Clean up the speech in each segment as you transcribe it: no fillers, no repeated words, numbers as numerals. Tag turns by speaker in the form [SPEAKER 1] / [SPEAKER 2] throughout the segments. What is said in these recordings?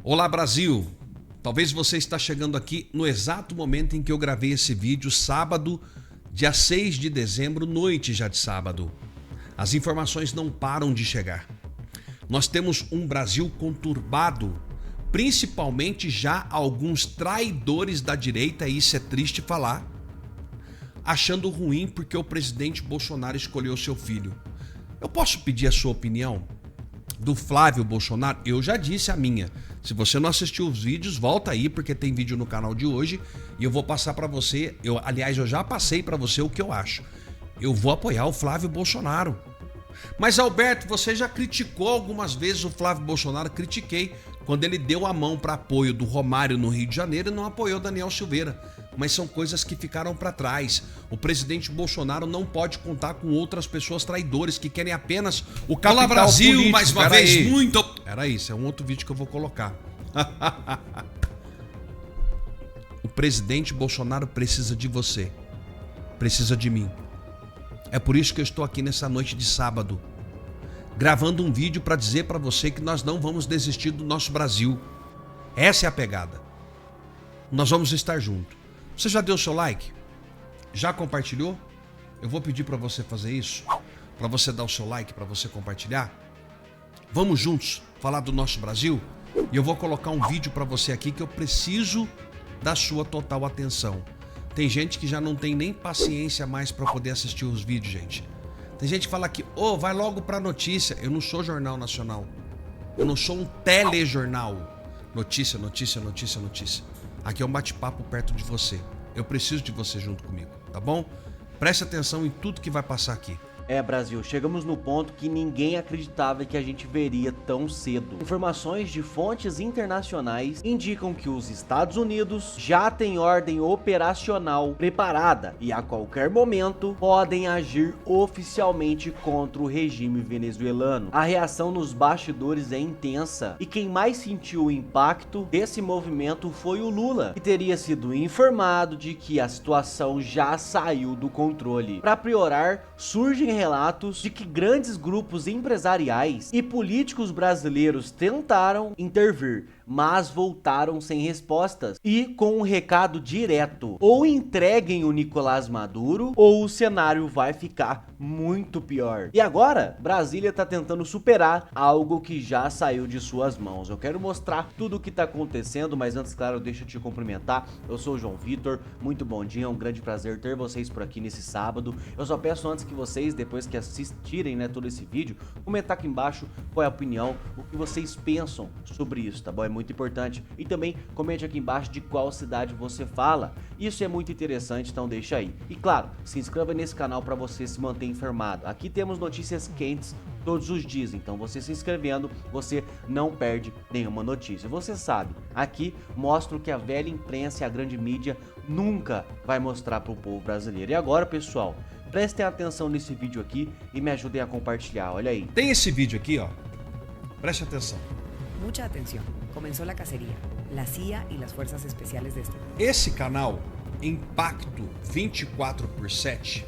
[SPEAKER 1] Olá, Brasil! Talvez você está chegando aqui no exato momento em que eu gravei esse vídeo, sábado, dia 6 de dezembro, noite já de sábado. As informações não param de chegar. Nós temos um Brasil conturbado, principalmente já alguns traidores da direita, e isso é triste falar, achando ruim porque o presidente Bolsonaro escolheu seu filho. Eu posso pedir a sua opinião do Flávio Bolsonaro? Eu já disse a minha. Se você não assistiu os vídeos, volta aí, porque tem vídeo no canal de hoje e eu vou passar para você. Aliás, eu já passei para você o que eu acho. Eu vou apoiar o Flávio Bolsonaro. Mas, Alberto, você já criticou algumas vezes o Flávio Bolsonaro. Critiquei quando ele deu a mão para apoio do Romário no Rio de Janeiro e não apoiou Daniel Silveira. Mas são coisas que ficaram para trás. O presidente Bolsonaro não pode contar com outras pessoas traidores que querem apenas o capital
[SPEAKER 2] Olá, Brasil,
[SPEAKER 1] político.
[SPEAKER 2] mais uma vez, muito...
[SPEAKER 1] Era isso, é um outro vídeo que eu vou colocar. O presidente Bolsonaro precisa de você. Precisa de mim. É por isso que eu estou aqui nessa noite de sábado, gravando um vídeo para dizer para você que nós não vamos desistir do nosso Brasil. Essa é a pegada. Nós vamos estar juntos. Você já deu seu like? Já compartilhou? Eu vou pedir para você fazer isso, para você dar o seu like, para você compartilhar. Vamos juntos falar do nosso Brasil? E eu vou colocar um vídeo para você aqui que eu preciso da sua total atenção. Tem gente que já não tem nem paciência mais para poder assistir os vídeos, gente. Tem gente que fala que, vai logo para notícia. Eu não sou Jornal Nacional. Eu não sou um telejornal. Notícia, notícia, notícia, notícia. Aqui é um bate-papo perto de você. Eu preciso de você junto comigo, tá bom? Preste atenção em tudo que vai passar aqui.
[SPEAKER 3] Brasil, chegamos no ponto que ninguém acreditava que a gente veria tão cedo. Informações de fontes internacionais indicam que os Estados Unidos já têm ordem operacional preparada e a qualquer momento podem agir oficialmente contra o regime venezuelano. A reação nos bastidores é intensa e quem mais sentiu o impacto desse movimento foi o Lula, que teria sido informado de que a situação já saiu do controle. Para piorar, surgem relatos de que grandes grupos empresariais e políticos brasileiros tentaram intervir, mas voltaram sem respostas e com um recado direto: ou entreguem o Nicolás Maduro ou o cenário vai ficar muito pior. E agora, Brasília tá tentando superar algo que já saiu de suas mãos. Eu quero mostrar tudo o que tá acontecendo, mas antes, claro, deixa eu te cumprimentar. Eu sou o João Vitor, muito bom dia, é um grande prazer ter vocês por aqui nesse sábado. Eu só peço antes que vocês, depois que assistirem, né, todo esse vídeo, comentar aqui embaixo qual é a opinião, o que vocês pensam sobre isso, tá bom? É muito importante. E também comente aqui embaixo de qual cidade você fala. Isso é muito interessante, então deixa aí. E claro, se inscreva nesse canal para você se manter informado. Aqui temos notícias quentes todos os dias, então você se inscrevendo, você não perde nenhuma notícia. Você sabe, aqui mostra o que a velha imprensa e a grande mídia nunca vai mostrar para o povo brasileiro. E agora, pessoal, prestem atenção nesse vídeo aqui e me ajudem a compartilhar, olha aí.
[SPEAKER 1] Tem esse vídeo aqui, ó. Preste atenção.
[SPEAKER 4] Mucha atención. Comenzó la cacería. La CIA y las fuerzas especiales de este.
[SPEAKER 1] Esse canal, Impacto 24/7,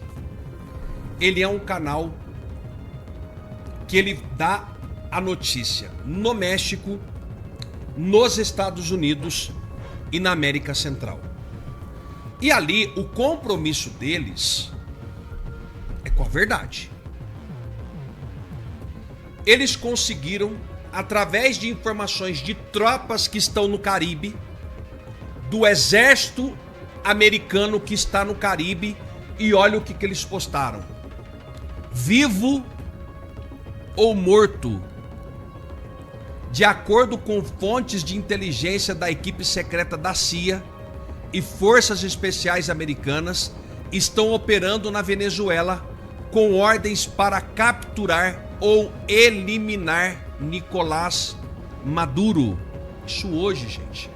[SPEAKER 1] ele é um canal que ele dá a notícia no México, nos Estados Unidos e na América Central. E ali o compromisso deles é com a verdade. Eles conseguiram, através de informações de tropas que estão no Caribe, do exército americano que está no Caribe, e olha o que eles postaram: vivo ou morto. De acordo com fontes de inteligência da equipe secreta da CIA e forças especiais americanas, estão operando na Venezuela com ordens para capturar ou eliminar Nicolás Maduro. Isso hoje, gente.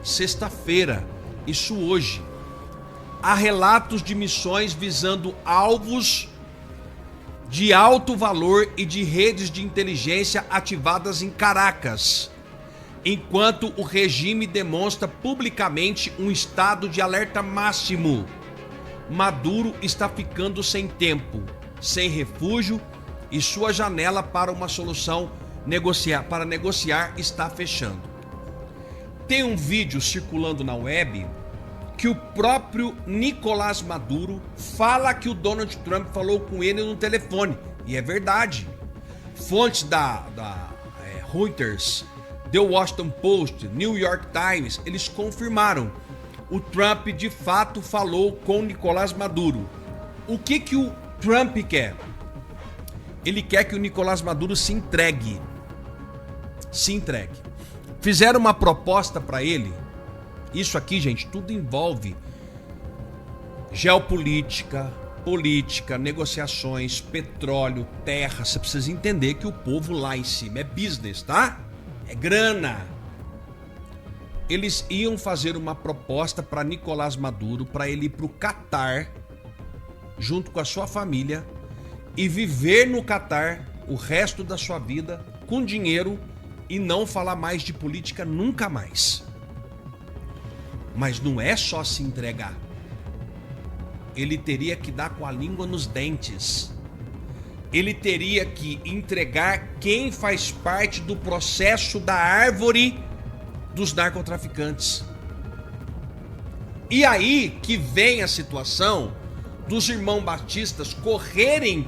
[SPEAKER 1] Sexta-feira. Isso hoje. Há relatos de missões visando alvos de alto valor e de redes de inteligência ativadas em Caracas, enquanto o regime demonstra publicamente um estado de alerta máximo. Maduro está ficando sem tempo, sem refúgio, e sua janela para uma solução negociar está fechando. Tem um vídeo circulando na web que o próprio Nicolás Maduro fala que o Donald Trump falou com ele no telefone. E é verdade. Fontes da Reuters, The Washington Post, New York Times, eles confirmaram. O Trump de fato falou com Nicolás Maduro. O que o Trump quer? Ele quer que o Nicolás Maduro se entregue. Se entregue. Fizeram uma proposta para ele. Isso aqui, gente, tudo envolve geopolítica, política, negociações, petróleo, terra. Você precisa entender que o povo lá em cima é business, tá? É grana. Eles iam fazer uma proposta para Nicolás Maduro para ele ir para o Catar, junto com a sua família, e viver no Catar o resto da sua vida com dinheiro e não falar mais de política nunca mais. Mas não é só se entregar. Ele teria que dar com a língua nos dentes. Ele teria que entregar quem faz parte do processo da árvore dos narcotraficantes. E aí que vem a situação dos irmãos batistas correrem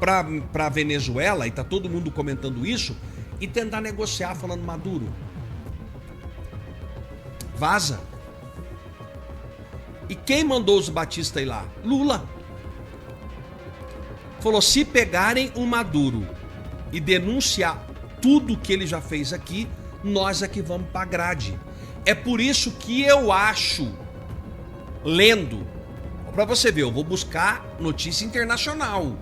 [SPEAKER 1] para Venezuela, e tá todo mundo comentando isso, e tentar negociar falando: Maduro, vaza. E quem mandou os batistas ir lá? Lula. Falou: se pegarem o Maduro e denunciar tudo que ele já fez aqui, nós aqui vamos pra grade. É por isso que eu acho, lendo, pra você ver, eu vou buscar notícia internacional.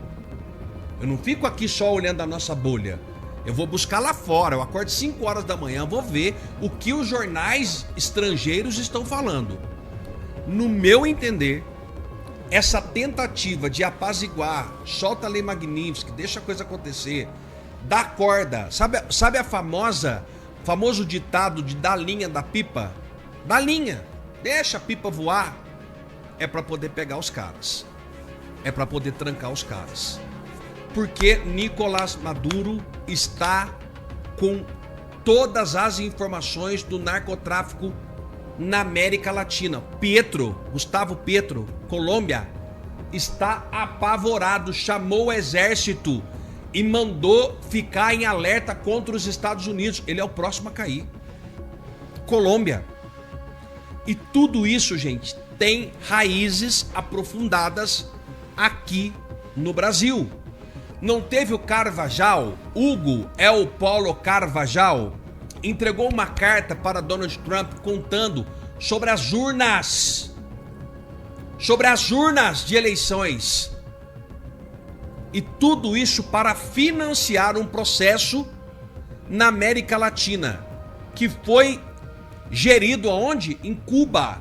[SPEAKER 1] Eu não fico aqui só olhando a nossa bolha. Eu vou buscar lá fora. Eu acordo 5 horas da manhã, vou ver o que os jornais estrangeiros estão falando. No meu entender, essa tentativa de apaziguar, solta a lei Magnitsky, deixa a coisa acontecer, dá corda, sabe a famoso ditado de dar linha da pipa? Dá linha, deixa a pipa voar, é para poder pegar os caras, é para poder trancar os caras, porque Nicolás Maduro está com todas as informações do narcotráfico na América Latina. Gustavo Petro, Colômbia, está apavorado, chamou o exército e mandou ficar em alerta contra os Estados Unidos. Ele é o próximo a cair. Colômbia. E tudo isso, gente, tem raízes aprofundadas aqui no Brasil. Não teve o Carvajal, Hugo El Paulo Carvajal, entregou uma carta para Donald Trump contando sobre as urnas de eleições. E tudo isso para financiar um processo na América Latina, que foi gerido aonde? Em Cuba.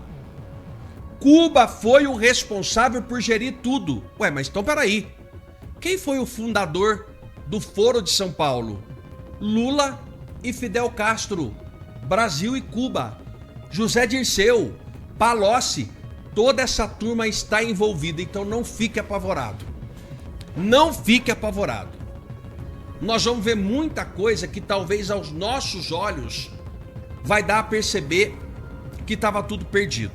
[SPEAKER 1] Cuba foi o responsável por gerir tudo. Ué, mas então peraí. Quem foi o fundador do Foro de São Paulo? Lula e Fidel Castro, Brasil e Cuba, José Dirceu, Palocci, toda essa turma está envolvida, então não fique apavorado. Não fique apavorado. Nós vamos ver muita coisa que talvez aos nossos olhos vai dar a perceber que estava tudo perdido.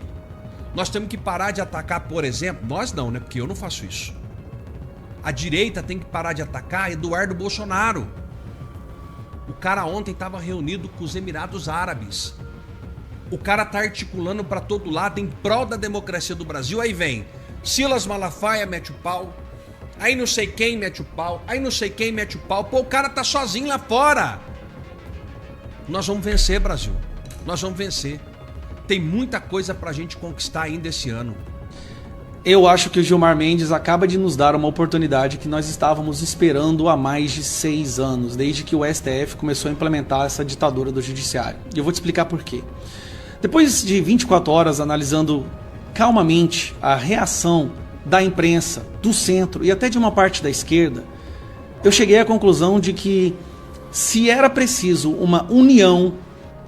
[SPEAKER 1] Nós temos que parar de atacar, por exemplo, nós não, né? Porque eu não faço isso. A direita tem que parar de atacar Eduardo Bolsonaro. O cara ontem estava reunido com os Emirados Árabes. O cara tá articulando para todo lado em prol da democracia do Brasil. Aí vem Silas Malafaia, mete o pau. Aí não sei quem mete o pau. Aí não sei quem mete o pau. Pô, o cara tá sozinho lá fora. Nós vamos vencer, Brasil. Nós vamos vencer. Tem muita coisa pra gente conquistar ainda esse ano.
[SPEAKER 2] Eu acho que o Gilmar Mendes acaba de nos dar uma oportunidade que nós estávamos esperando há mais de 6 anos, desde que o STF começou a implementar essa ditadura do judiciário. E eu vou te explicar por quê. Depois de 24 horas analisando calmamente a reação da imprensa, do centro e até de uma parte da esquerda, eu cheguei à conclusão de que se era preciso uma união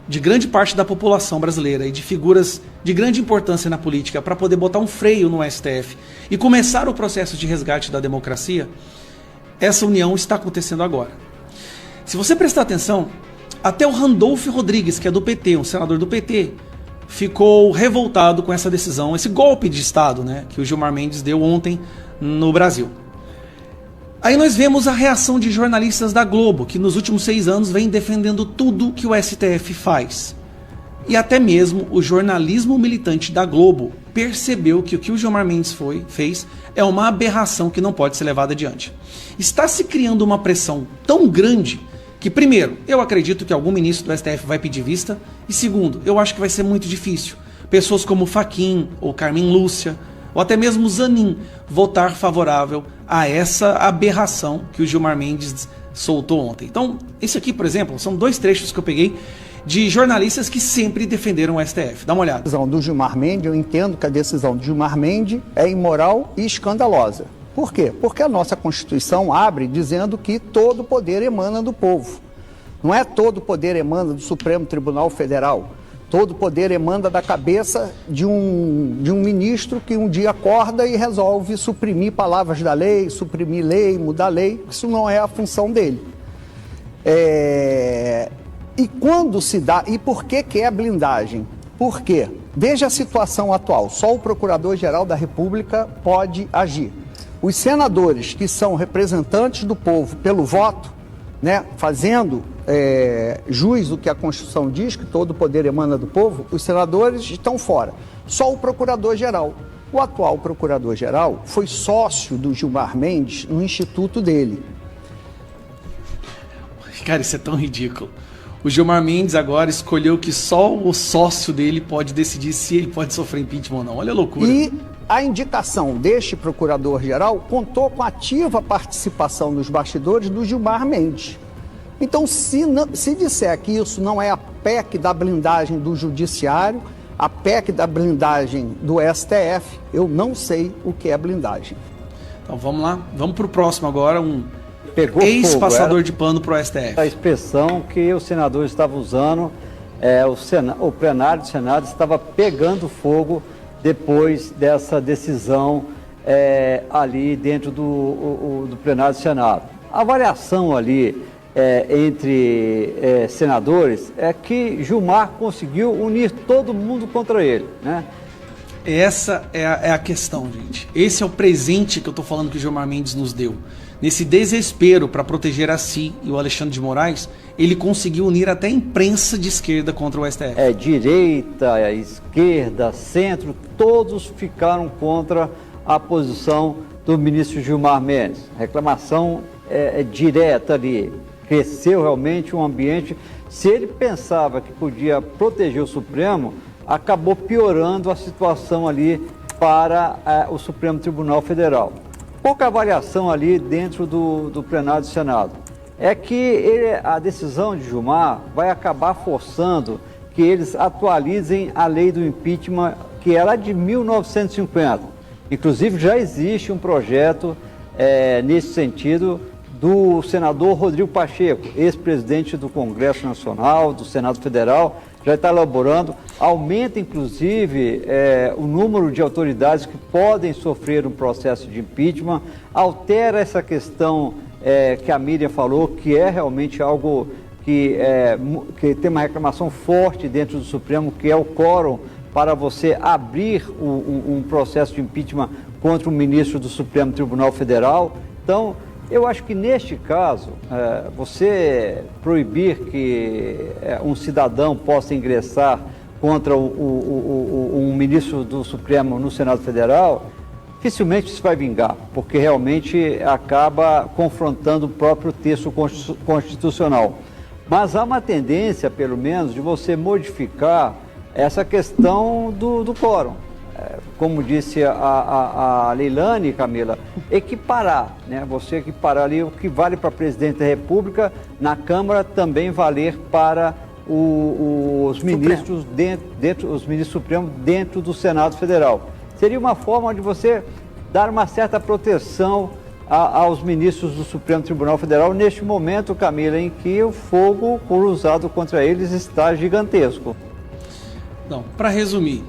[SPEAKER 2] de grande parte da população brasileira e de figuras de grande importância na política para poder botar um freio no STF e começar o processo de resgate da democracia, essa união está acontecendo agora. Se você prestar atenção, Até o Randolph Rodrigues, que é do PT, um senador do PT, ficou revoltado com essa decisão, esse golpe de Estado, né, que o Gilmar Mendes deu ontem no Brasil. Aí nós vemos a reação de jornalistas da Globo, que nos últimos 6 anos vem defendendo tudo que o STF faz. E até mesmo o jornalismo militante da Globo percebeu que o que o Gilmar Mendes fez é uma aberração que não pode ser levada adiante. Está se criando uma pressão tão grande que, primeiro, eu acredito que algum ministro do STF vai pedir vista, e segundo, eu acho que vai ser muito difícil pessoas como Fachin ou Carmen Lúcia, ou até mesmo Zanin, votar favorável a essa aberração que o Gilmar Mendes soltou ontem. Então, esse aqui, por exemplo, são 2 trechos que eu peguei de jornalistas que sempre defenderam o STF. Dá uma olhada.
[SPEAKER 5] A decisão do Gilmar Mendes, eu entendo que a decisão do Gilmar Mendes é imoral e escandalosa. Por quê? Porque a nossa Constituição abre dizendo que todo poder emana do povo. Não é todo poder emana do Supremo Tribunal Federal. Todo poder emana da cabeça de um ministro que um dia acorda e resolve suprimir palavras da lei, suprimir lei, mudar lei. Isso não é a função dele. E quando se dá... E por que é blindagem? Por quê? Veja a situação atual. Só o Procurador-Geral da República pode agir. Os senadores que são representantes do povo pelo voto, né, fazendo jus do que a Constituição diz, que todo poder emana do povo, os senadores estão fora. Só o Procurador-Geral. O atual Procurador-Geral foi sócio do Gilmar Mendes no instituto dele.
[SPEAKER 2] Cara, isso é tão ridículo. O Gilmar Mendes agora escolheu que só o sócio dele pode decidir se ele pode sofrer impeachment ou não. Olha a loucura.
[SPEAKER 5] E a indicação deste procurador-geral contou com a ativa participação nos bastidores do Gilmar Mendes. Então, se disser que isso não é a PEC da blindagem do Judiciário, a PEC da blindagem do STF, eu não sei o que é blindagem.
[SPEAKER 2] Então vamos lá, vamos para o próximo agora,
[SPEAKER 6] Pegou
[SPEAKER 2] ex-passador de pano para o STF.
[SPEAKER 6] A expressão que o senador estava usando, o plenário do Senado estava pegando fogo depois dessa decisão ali dentro do plenário do Senado. A avaliação ali entre senadores é que Gilmar conseguiu unir todo mundo contra ele, né?
[SPEAKER 2] Essa é a questão, gente. Esse é o presente que eu estou falando que o Gilmar Mendes nos deu. Nesse desespero para proteger a si e o Alexandre de Moraes, ele conseguiu unir até a imprensa de esquerda contra o STF.
[SPEAKER 6] Direita, esquerda, centro, todos ficaram contra a posição do ministro Gilmar Mendes. A reclamação direta ali. Cresceu realmente um ambiente. Se ele pensava que podia proteger o Supremo, acabou piorando a situação ali para o Supremo Tribunal Federal. Pouca avaliação ali dentro do plenário do Senado. É que a decisão de Gilmar vai acabar forçando que eles atualizem a lei do impeachment, que era de 1950. Inclusive já existe um projeto nesse sentido do senador Rodrigo Pacheco, ex-presidente do Congresso Nacional, do Senado Federal, já está elaborando, aumenta inclusive o número de autoridades que podem sofrer um processo de impeachment, altera essa questão que a Miriam falou, que é realmente algo que tem uma reclamação forte dentro do Supremo, que é o quórum para você abrir um processo de impeachment contra um ministro do Supremo Tribunal Federal. Então, eu acho que neste caso, você proibir que um cidadão possa ingressar contra um ministro do Supremo no Senado Federal, dificilmente isso vai vingar, porque realmente acaba confrontando o próprio texto constitucional. Mas há uma tendência, pelo menos, de você modificar essa questão do quórum. Como disse a Leilane, Camila, equiparar, né? Você equiparar ali o que vale para presidente da República, na Câmara também valer para os ministros os ministros supremos dentro do Senado Federal. Seria uma forma de você dar uma certa proteção aos ministros do Supremo Tribunal Federal neste momento, Camila, em que o fogo cruzado contra eles está gigantesco.
[SPEAKER 2] Então, para resumir,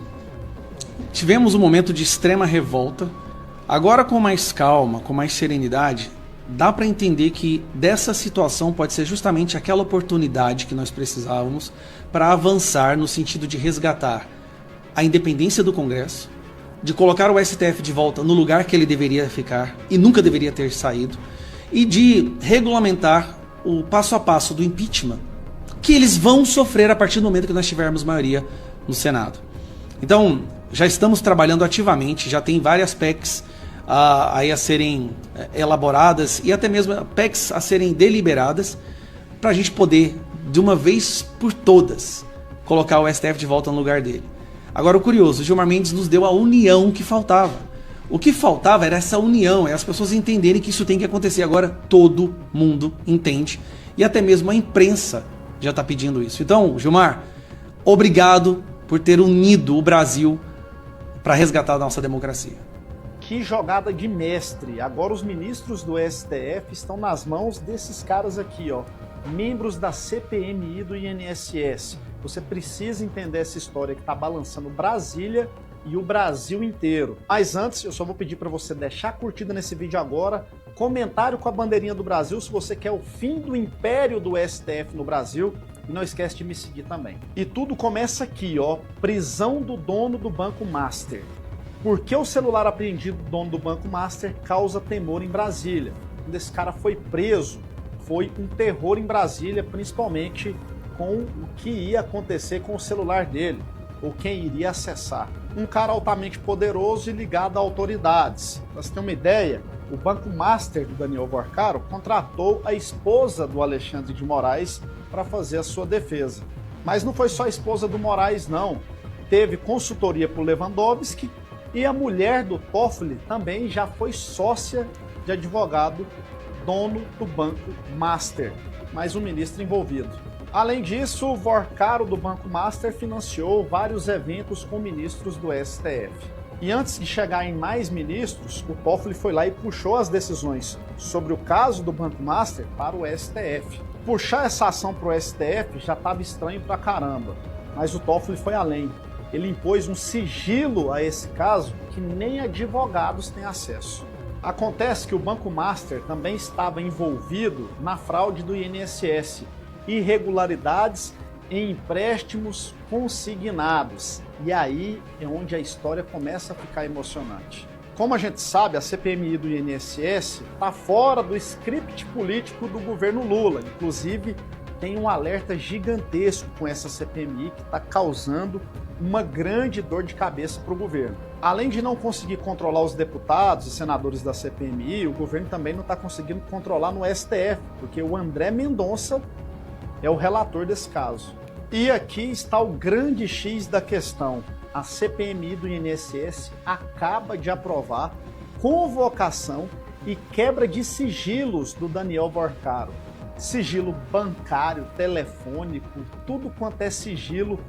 [SPEAKER 2] tivemos um momento de extrema revolta. Agora, com mais calma, com mais serenidade, dá para entender que dessa situação pode ser justamente aquela oportunidade que nós precisávamos para avançar no sentido de resgatar a independência do Congresso, de colocar o STF de volta no lugar que ele deveria ficar e nunca deveria ter saído, e de regulamentar o passo a passo do impeachment, que eles vão sofrer a partir do momento que nós tivermos maioria no Senado. Então, já estamos trabalhando ativamente, já tem várias PECs aí a serem elaboradas e até mesmo PECs a serem deliberadas para a gente poder, de uma vez por todas, colocar o STF de volta no lugar dele. Agora, o curioso, o Gilmar Mendes nos deu a união que faltava. O que faltava era essa união, é as pessoas entenderem que isso tem que acontecer. Agora todo mundo entende e até mesmo a imprensa já está pedindo isso. Então, Gilmar, obrigado por ter unido o Brasil para resgatar a nossa democracia.
[SPEAKER 7] Que jogada de mestre. Agora os ministros do STF estão nas mãos desses caras aqui, ó, membros da CPMI do INSS. Você precisa entender essa história que está balançando Brasília e o Brasil inteiro. Mas antes, eu só vou pedir para você deixar a curtida nesse vídeo agora, comentário com a bandeirinha do Brasil se você quer o fim do império do STF no Brasil, e não esquece de me seguir também. E tudo começa aqui, ó, prisão do dono do Banco Master. Por que o celular apreendido do dono do Banco Master causa temor em Brasília? Quando esse cara foi preso, foi um terror em Brasília, principalmente com o que ia acontecer com o celular dele, ou quem iria acessar. Um cara altamente poderoso e ligado a autoridades. Pra você ter uma ideia, o Banco Master do Daniel Vorcaro contratou a esposa do Alexandre de Moraes para fazer a sua defesa. Mas não foi só a esposa do Moraes, não. Teve consultoria para o Lewandowski e a mulher do Toffoli também já foi sócia de advogado dono do Banco Master, mais um ministro envolvido. Além disso, o Vorcaro do Banco Master financiou vários eventos com ministros do STF. E antes de chegar em mais ministros, o Toffoli foi lá e puxou as decisões sobre o caso do Banco Master para o STF. Puxar essa ação para o STF já estava estranho pra caramba, mas o Toffoli foi além. Ele impôs um sigilo a esse caso que nem advogados têm acesso. Acontece que o Banco Master também estava envolvido na fraude do INSS, irregularidades em empréstimos consignados. E aí é onde a história começa a ficar emocionante. Como a gente sabe, a CPMI do INSS está fora do script político do governo Lula. Inclusive, tem um alerta gigantesco com essa CPMI que está causando uma grande dor de cabeça para o governo. Além de não conseguir controlar os deputados e senadores da CPMI, o governo também não está conseguindo controlar no STF, porque o André Mendonça é o relator desse caso. E aqui está o grande X da questão. A CPMI do INSS acaba de aprovar convocação e quebra de sigilos do Daniel Vorcaro. Sigilo bancário, telefônico, tudo quanto é sigilo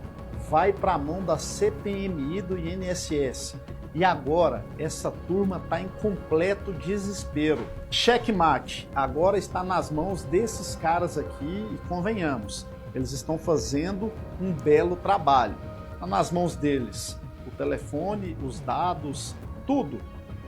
[SPEAKER 7] vai para a mão da CPMI do INSS. E agora essa turma está em completo desespero. Checkmate agora está nas mãos desses caras aqui e convenhamos, eles estão fazendo um belo trabalho. Está nas mãos deles o telefone, os dados, tudo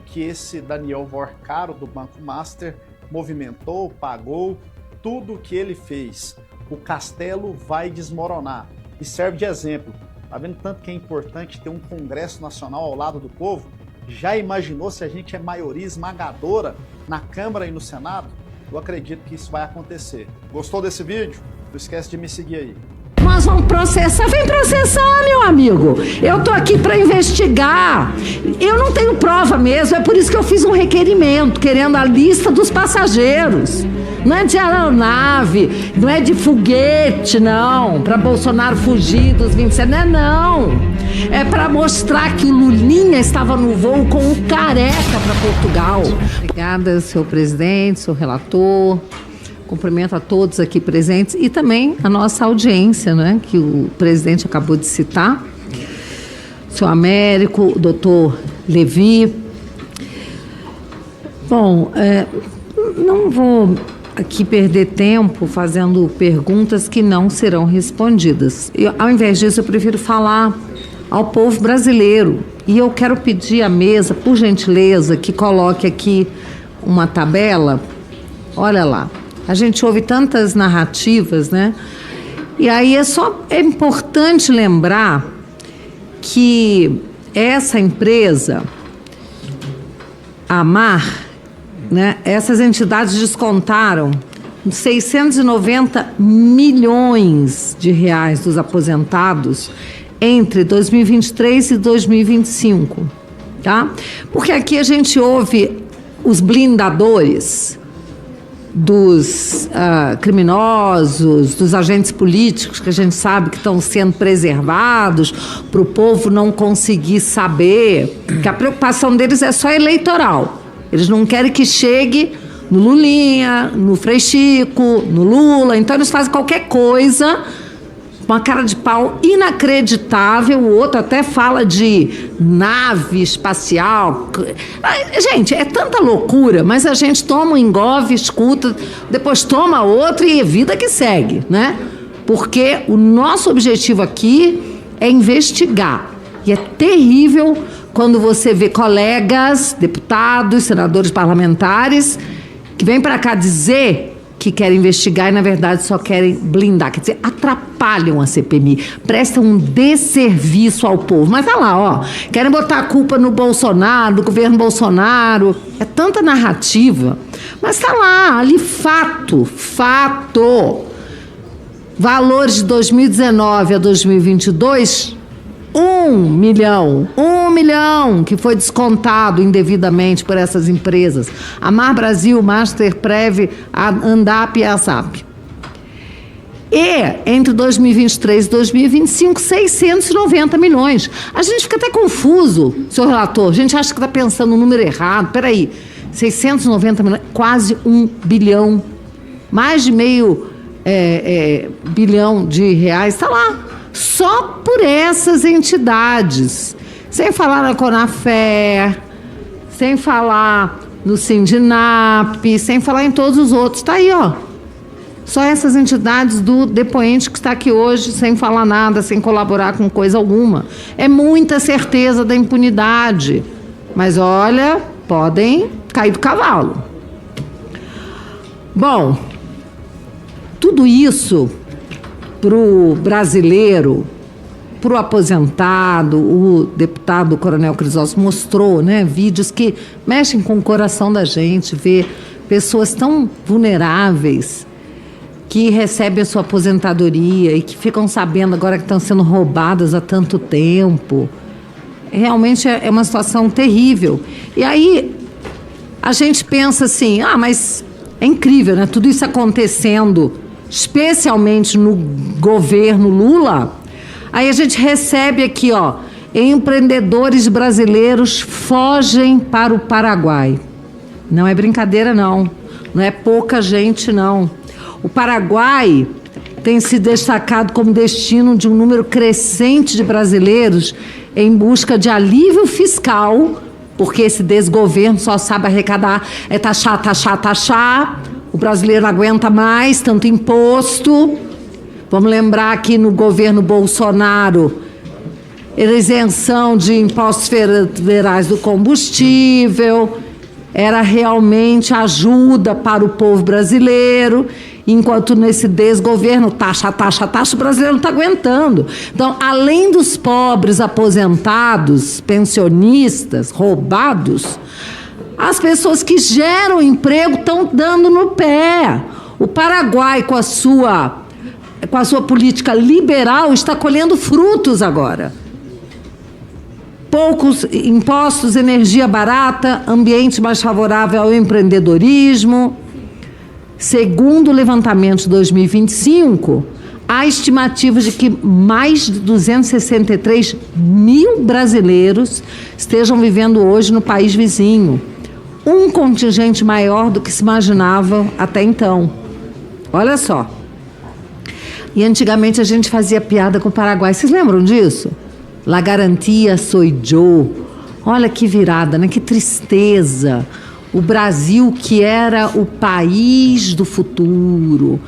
[SPEAKER 7] que esse Daniel Vorcaro do Banco Master movimentou, pagou, tudo que ele fez. O castelo vai desmoronar. E serve de exemplo. Tá vendo tanto que é importante ter um Congresso Nacional ao lado do povo? Já imaginou se a gente é maioria esmagadora na Câmara e no Senado? Eu acredito que isso vai acontecer. Gostou desse vídeo? Não esquece de me seguir aí.
[SPEAKER 8] Nós vamos processar. Vem processar, meu amigo. Eu tô aqui para investigar. Eu não tenho prova mesmo, é por isso que eu fiz um requerimento, querendo a lista dos passageiros. Não é de aeronave, não é de foguete, não, para Bolsonaro fugir dos 27, não. É para mostrar que o Lulinha estava no voo com o Careca para Portugal. Obrigada, senhor presidente, senhor relator. Cumprimento a todos aqui presentes e também a nossa audiência, né, que o presidente acabou de citar. O senhor Américo, o doutor Levi. Bom, não vou aqui perder tempo fazendo perguntas que não serão respondidas. Ao invés disso, eu prefiro falar ao povo brasileiro. E eu quero pedir à mesa, por gentileza, que coloque aqui uma tabela Olha lá, a gente ouve tantas narrativas, né? E aí é importante lembrar que essa empresa, a AMAR, né, essas entidades descontaram 690 milhões de reais dos aposentados entre 2023 e 2025, tá? Porque aqui a gente ouve os blindadores dos criminosos, dos agentes políticos que a gente sabe que estão sendo preservados para o povo não conseguir saber, que a preocupação deles é só eleitoral. Eles não querem que chegue no Lulinha, no Frei Chico, no Lula, então eles fazem qualquer coisa, uma cara de pau inacreditável. O outro até fala de nave espacial. Gente, é tanta loucura, mas a gente toma um engove, escuta, depois toma outro e é vida que segue, né? Porque o nosso objetivo aqui é investigar. E é terrível quando você vê colegas, deputados, senadores parlamentares, que vêm para cá dizer que querem investigar e, na verdade, só querem blindar. Quer dizer, atrapalham a CPMI, prestam um desserviço ao povo. Mas tá lá, ó, querem botar a culpa no Bolsonaro, no governo Bolsonaro. É tanta narrativa. Mas tá lá, ali, fato. Valores de 2019 a 2022... 1 milhão que foi descontado indevidamente por essas empresas. AMAR Brasil, Masterprev, Andap e ASAP. E entre 2023 e 2025, 690 milhões. A gente fica até confuso, senhor relator. A gente acha que está pensando no número errado. Peraí, 690 milhões, quase 1 bilhão. Mais de meio bilhão de reais. Está lá. Só por essas entidades. Sem falar na Conafé, sem falar no Sindinap, sem falar em todos os outros. Está aí, ó. Só essas entidades do depoente que está aqui hoje, sem falar nada, sem colaborar com coisa alguma. É muita certeza da impunidade. Mas, olha, podem cair do cavalo. Bom, tudo isso para o brasileiro, para o aposentado, o deputado Coronel Crisóstomo mostrou, né, vídeos que mexem com o coração da gente, ver pessoas tão vulneráveis que recebem a sua aposentadoria e que ficam sabendo agora que estão sendo roubadas há tanto tempo. Realmente é uma situação terrível. E aí a gente pensa assim, mas é incrível, né, tudo isso acontecendo, especialmente no governo Lula. Aí a gente recebe aqui, ó, empreendedores brasileiros fogem para o Paraguai. Não é brincadeira, não. Não é pouca gente, não. O Paraguai tem se destacado como destino de um número crescente de brasileiros em busca de alívio fiscal, porque esse desgoverno só sabe arrecadar, taxar. O brasileiro não aguenta mais tanto imposto. Vamos lembrar que no governo Bolsonaro, era isenção de impostos federais do combustível, era realmente ajuda para o povo brasileiro, enquanto nesse desgoverno, taxa, o brasileiro não está aguentando. Então, além dos pobres aposentados, pensionistas, roubados, as pessoas que geram emprego estão dando no pé. O Paraguai, com a sua política liberal, está colhendo frutos agora. Poucos impostos, energia barata, ambiente mais favorável ao empreendedorismo. Segundo o levantamento de 2025, há estimativas de que mais de 263 mil brasileiros estejam vivendo hoje no país vizinho. Um contingente maior do que se imaginava até então. Olha só. E antigamente a gente fazia piada com o Paraguai. Vocês lembram disso? La garantia soy yo. Olha que virada, né? Que tristeza. O Brasil, que era o país do futuro.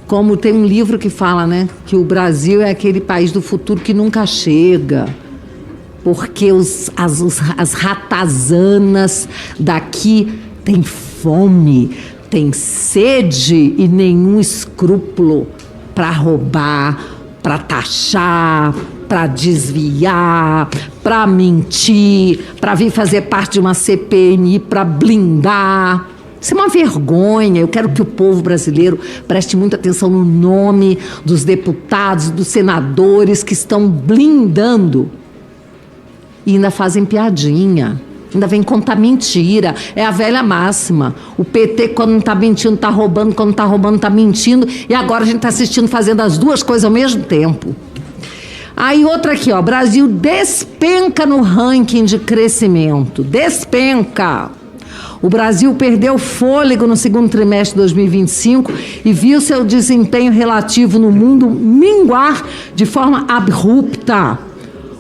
[SPEAKER 8] Como tem um livro que fala, né? Que o Brasil é aquele país do futuro que nunca chega. Porque as ratazanas daqui têm fome, tem sede e nenhum escrúpulo para roubar, para taxar, para desviar, para mentir, para vir fazer parte de uma CPMI para blindar. Isso é uma vergonha. Eu quero que o povo brasileiro preste muita atenção no nome dos deputados, dos senadores que estão blindando. E ainda fazem piadinha. Ainda vem contar mentira. É a velha máxima. O PT, quando não está mentindo, está roubando. Quando está roubando, está mentindo. E agora a gente está assistindo fazendo as duas coisas ao mesmo tempo. Aí outra aqui, ó. Brasil despenca no ranking de crescimento. Despenca. O Brasil perdeu fôlego no segundo trimestre de 2025 e viu seu desempenho relativo no mundo minguar de forma abrupta.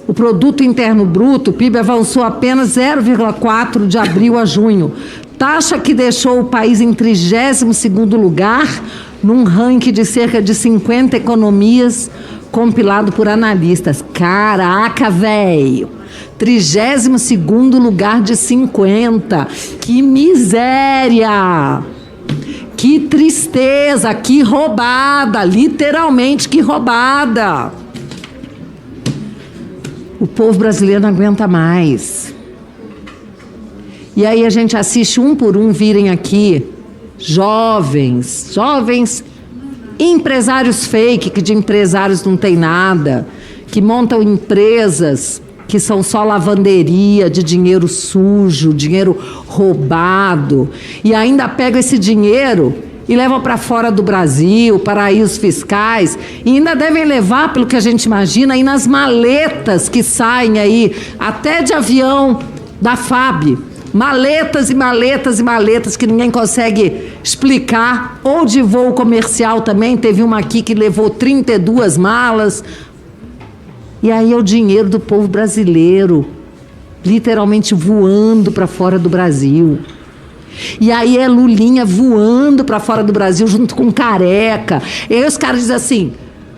[SPEAKER 8] O Produto Interno Bruto, o PIB, avançou apenas 0,4% de abril a junho. Taxa que deixou o país em 32º lugar, num ranking de cerca de 50 economias, compilado por analistas. Caraca, velho! 32º lugar de 50. Que miséria! Que tristeza! Que roubada! Literalmente, que roubada! O povo brasileiro não aguenta mais. E aí a gente assiste um por um virem aqui jovens empresários fake, que de empresários não tem nada, que montam empresas que são só lavanderia de dinheiro sujo, dinheiro roubado, e ainda pegam esse dinheiro e levam para fora do Brasil, paraísos fiscais, e ainda devem levar, pelo que a gente imagina, aí nas maletas que saem aí, até de avião da FAB. Maletas e maletas e maletas que ninguém consegue explicar, ou de voo comercial também, teve uma aqui que levou 32 malas. E aí é o dinheiro do povo brasileiro, literalmente voando para fora do Brasil. E aí é Lulinha voando para fora do Brasil junto com Careca. E aí os caras dizem assim: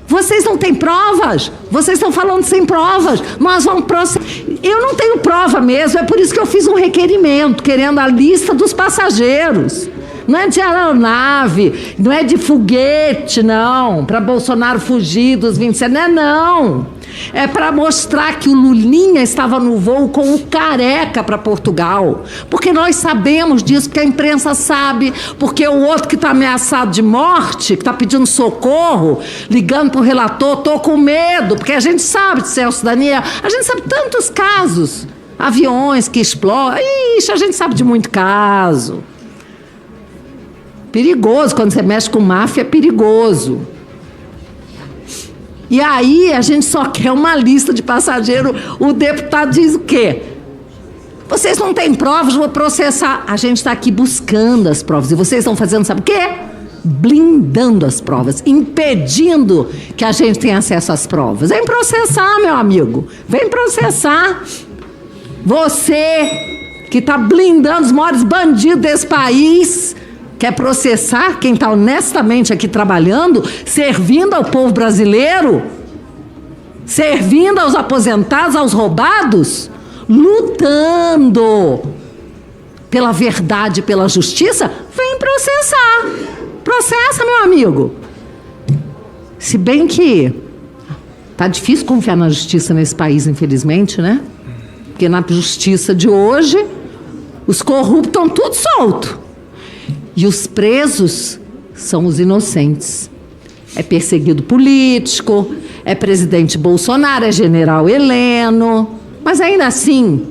[SPEAKER 8] vocês não têm provas? Vocês estão falando sem provas. Nós vamos processar. Eu não tenho prova mesmo, é por isso que eu fiz um requerimento, querendo a lista dos passageiros. Não é de aeronave, não é de foguete, não, para Bolsonaro fugir dos 27, não. É para mostrar que o Lulinha estava no voo com o Careca para Portugal. Porque nós sabemos disso, porque a imprensa sabe, porque o outro que está ameaçado de morte, que está pedindo socorro, ligando para o relator, estou com medo, porque a gente sabe de Celso Daniel, a gente sabe tantos casos, aviões que explodem, ixi, a gente sabe de muito caso. Perigoso, quando você mexe com máfia, é perigoso. E aí a gente só quer uma lista de passageiro. O deputado diz o quê? Vocês não têm provas, vou processar. A gente está aqui buscando as provas. E vocês estão fazendo, sabe o quê? Blindando as provas, impedindo que a gente tenha acesso às provas. Vem processar, meu amigo. Vem processar. Você que está blindando os maiores bandidos desse país, quer processar quem está honestamente aqui trabalhando, servindo ao povo brasileiro, servindo aos aposentados, aos roubados, lutando pela verdade, pela justiça, vem processar. Processa, meu amigo. Se bem que tá difícil confiar na justiça nesse país, infelizmente, né? Porque na justiça de hoje, os corruptos estão tudo soltos. E os presos são os inocentes. É perseguido político, é presidente Bolsonaro, é general Heleno. Mas ainda assim,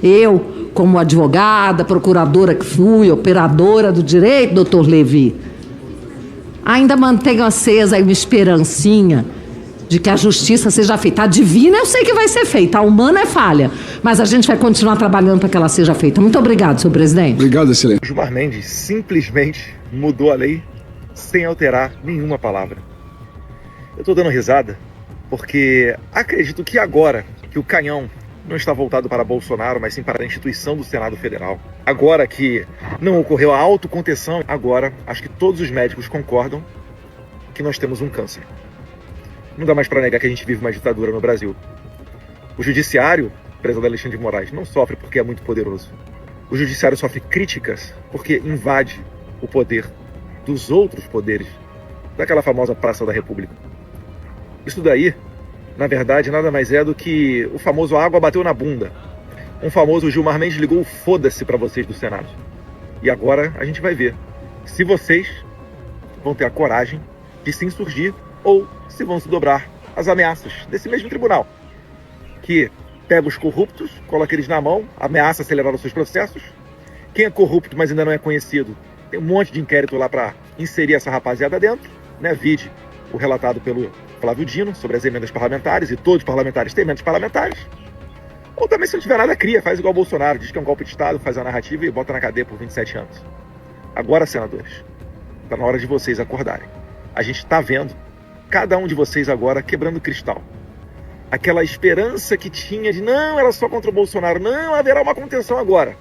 [SPEAKER 8] eu, como advogada, procuradora que fui, operadora do direito, doutor Levi, ainda mantenho acesa aí uma esperancinha de que a justiça seja feita. A divina eu sei que vai ser feita, a humana é falha, mas a gente vai continuar trabalhando para que ela seja feita. Muito obrigado, senhor presidente.
[SPEAKER 9] Obrigado, excelente.
[SPEAKER 10] Gilmar Mendes simplesmente mudou a lei sem alterar nenhuma palavra. Eu estou dando risada porque acredito que agora que o canhão não está voltado para Bolsonaro, mas sim para a instituição do Senado Federal, agora que não ocorreu a autocontenção, agora acho que todos os médicos concordam que nós temos um câncer. Não dá mais para negar que a gente vive uma ditadura no Brasil. O judiciário, prezado Alexandre de Moraes, não sofre porque é muito poderoso. O judiciário sofre críticas porque invade o poder dos outros poderes, daquela famosa Praça da República. Isso daí, na verdade, nada mais é do que o famoso água bateu na bunda. Um famoso Gilmar Mendes ligou o foda-se para vocês do Senado. E agora a gente vai ver se vocês vão ter a coragem de se insurgir ou se vão se dobrar às ameaças desse mesmo tribunal, que pega os corruptos, coloca eles na mão, ameaça acelerar os seus processos. Quem é corrupto, mas ainda não é conhecido, tem um monte de inquérito lá para inserir essa rapaziada dentro, né? Vide o relatado pelo Flávio Dino sobre as emendas parlamentares, e todos os parlamentares têm emendas parlamentares. Ou também, se não tiver nada, cria, faz igual o Bolsonaro, diz que é um golpe de Estado, faz a narrativa e bota na cadeia por 27 anos. Agora, senadores, está na hora de vocês acordarem. A gente está vendo cada um de vocês agora quebrando cristal. Aquela esperança que tinha de não, era só contra o Bolsonaro, não, haverá uma contenção agora.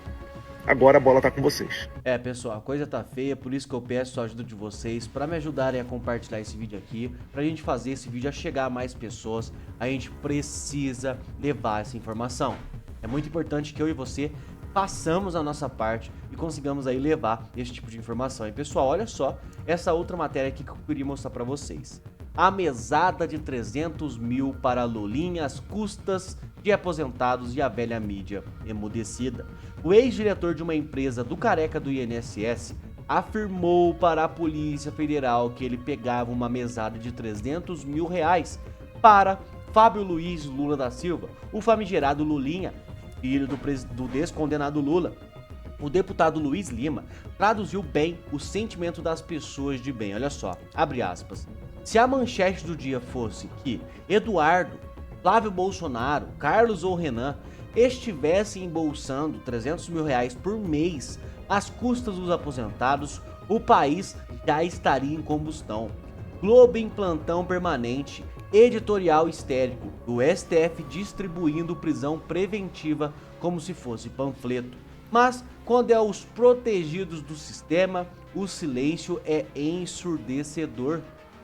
[SPEAKER 10] Agora a bola tá com vocês.
[SPEAKER 3] Pessoal, a coisa tá feia, por isso que eu peço a ajuda de vocês para me ajudarem a compartilhar esse vídeo aqui, pra gente fazer esse vídeo a chegar a mais pessoas. A gente precisa levar essa informação. É muito importante que eu e você façamos a nossa parte e consigamos aí levar esse tipo de informação. E pessoal, olha só essa outra matéria aqui que eu queria mostrar para vocês. A mesada de 300 mil para Lulinha às custas de aposentados e a velha mídia emudecida. O ex-diretor de uma empresa do careca do INSS afirmou para a Polícia Federal que ele pegava uma mesada de 300 mil reais para Fábio Luiz Lula da Silva, o famigerado Lulinha, filho do descondenado Lula. O deputado Luiz Lima traduziu bem o sentimento das pessoas de bem. Olha só, abre aspas. Se a manchete do dia fosse que Eduardo, Flávio Bolsonaro, Carlos ou Renan estivessem embolsando 300 mil reais por mês às custas dos aposentados, o país já estaria em combustão. Globo em plantão permanente, editorial histérico, do STF distribuindo prisão preventiva como se fosse panfleto. Mas quando é os protegidos do sistema, o silêncio é ensurdecedor.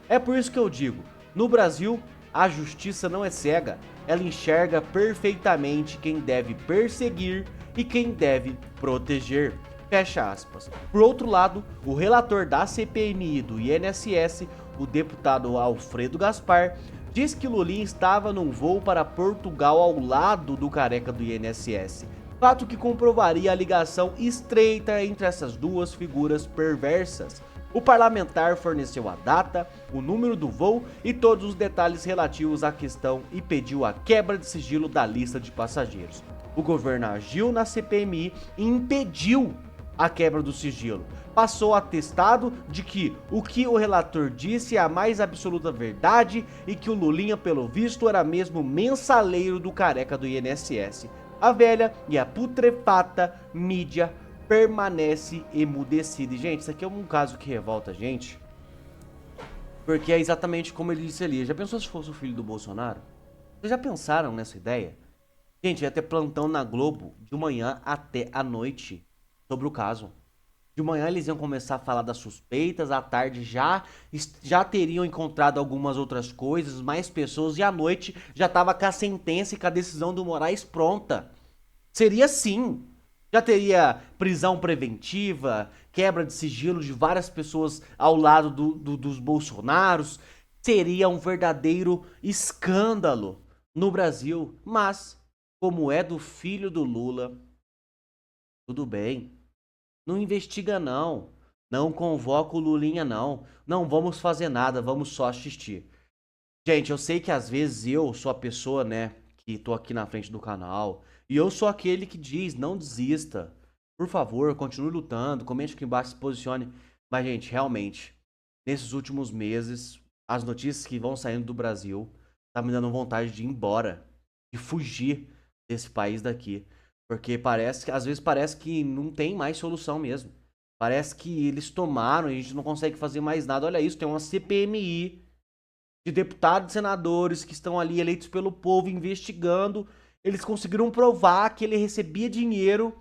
[SPEAKER 3] É por isso que eu digo, no Brasil, a justiça não é cega, ela enxerga perfeitamente quem deve perseguir e quem deve proteger. Fecha aspas. Por outro lado, o relator da CPMI do INSS, o deputado Alfredo Gaspar, diz que Lulinha estava num voo para Portugal ao lado do careca do INSS. Fato que comprovaria a ligação estreita entre essas duas figuras perversas. O parlamentar forneceu a data, o número do voo e todos os detalhes relativos à questão e pediu a quebra de sigilo da lista de passageiros. O governo agiu na CPMI e impediu a quebra do sigilo. Passou atestado de que o relator disse é a mais absoluta verdade e que o Lulinha, pelo visto, era mesmo mensaleiro do careca do INSS. A velha e a putrefata mídia permanece emudecida. E, gente, isso aqui é um caso que revolta a gente, porque é exatamente como ele disse ali. Já pensou se fosse o filho do Bolsonaro? Vocês já pensaram nessa ideia? Gente, ia ter plantão na Globo de manhã até a noite sobre o caso. De manhã eles iam começar a falar das suspeitas, à tarde já teriam encontrado algumas outras coisas, mais pessoas, e à noite já tava com a sentença e com a decisão do Moraes pronta. Seria sim. Já teria prisão preventiva, quebra de sigilo de várias pessoas ao lado dos Bolsonaros. Seria um verdadeiro escândalo no Brasil. Mas, como é do filho do Lula, tudo bem. Não investiga não. Não convoca o Lulinha não. Não vamos fazer nada, vamos só assistir. Gente, eu sei que às vezes eu sou a pessoa, né, que tô aqui na frente do canal. E eu sou aquele que diz, não desista. Por favor, continue lutando, comente aqui embaixo, se posicione. Mas, gente, realmente, nesses últimos meses, as notícias que vão saindo do Brasil tá me dando vontade de ir embora, de fugir desse país daqui. Porque às vezes parece que não tem mais solução mesmo. Parece que eles tomaram e a gente não consegue fazer mais nada. Olha isso, tem uma CPMI de deputados e senadores que estão ali eleitos pelo povo investigando. Eles conseguiram provar que ele recebia dinheiro,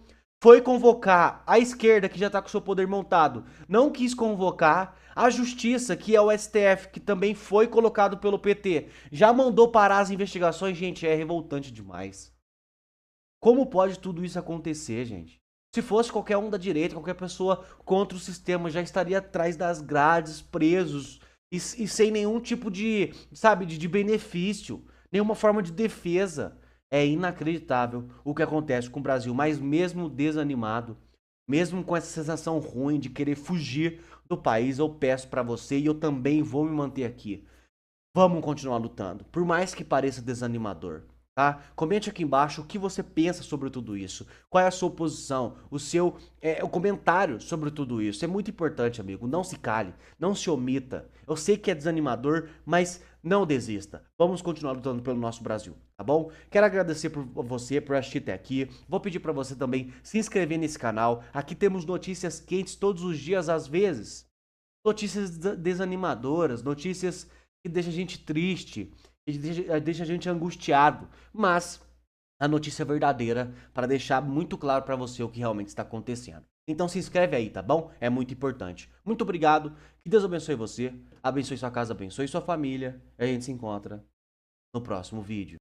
[SPEAKER 3] foi convocar a esquerda, que já tá com o seu poder montado, não quis convocar. A justiça, que é o STF, que também foi colocado pelo PT, já mandou parar as investigações. Gente, é revoltante demais. Como pode tudo isso acontecer, gente? Se fosse qualquer um da direita, qualquer pessoa contra o sistema, já estaria atrás das grades, presos e sem nenhum tipo de, sabe, de benefício, nenhuma forma de defesa. É inacreditável o que acontece com o Brasil, mas mesmo desanimado, mesmo com essa sensação ruim de querer fugir do país, eu peço pra você e eu também vou me manter aqui. Vamos continuar lutando, por mais que pareça desanimador. Tá? Comente aqui embaixo o que você pensa sobre tudo isso. Qual é a sua posição, o comentário sobre tudo isso. É muito importante, amigo. Não se cale, não se omita. Eu sei que é desanimador, mas não desista. Vamos continuar lutando pelo nosso Brasil, tá bom? Quero agradecer por você por assistir até aqui. Vou pedir para você também se inscrever nesse canal. Aqui temos notícias quentes todos os dias, às vezes. Notícias desanimadoras, notícias que deixam a gente triste, deixa a gente angustiado, mas a notícia verdadeira para deixar muito claro para você o que realmente está acontecendo. Então se inscreve aí, tá bom? É muito importante. Muito obrigado, que Deus abençoe você, abençoe sua casa, abençoe sua família, e a gente se encontra no próximo vídeo.